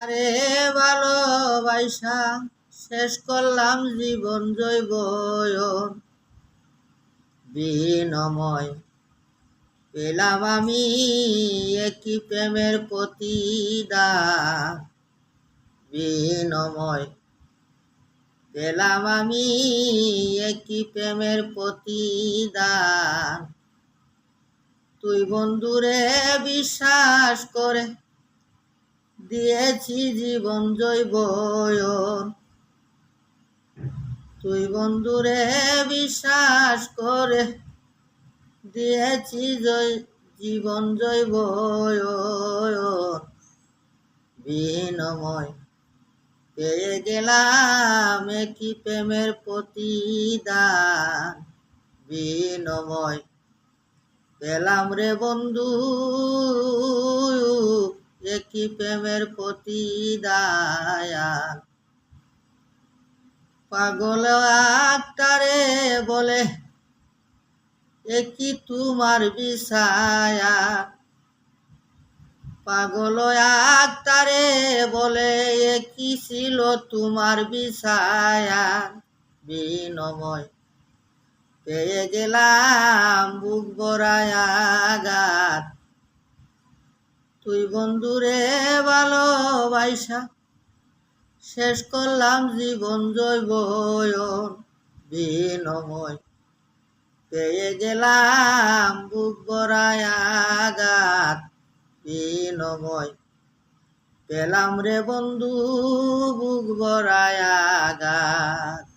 আরে ভালোবাসা শেষ করলাম জীবন জৈবয়ন বিনময় পেলাম আমি একই প্রেমের প্রতিদান বিনময় পেলাম আমি একই প্রেমের প্রতিদান তুই বন্ধুরে বিশ্বাস করে দিয়েছি জীবন জৈবয়ন তুই বন্ধুরে বিশ্বাস করে দিয়েছি জীবন জৈবয়ন বিনময় পেয়ে গেলাম একই প্রেমের প্রতিদান বিনময় পেলাম রে বন্ধু একই প্রেমের প্রতিদান পাগল আক্তারে বলে একই তোমার বিষায়া পাগল আক্তারে বলে একই ছিল তোমার বিষায়া বিনময় পেয়ে গেলাম বুক ভরায় আঘাত তুই বন্ধুরে ভালোবাসা শেষ করলাম জীবন জৈবয়ন বিনময় পেয়ে গেলাম বুক ভরায় আঘাত বিনময় পেলাম রে বন্ধু বুক ভরায় আঘাত।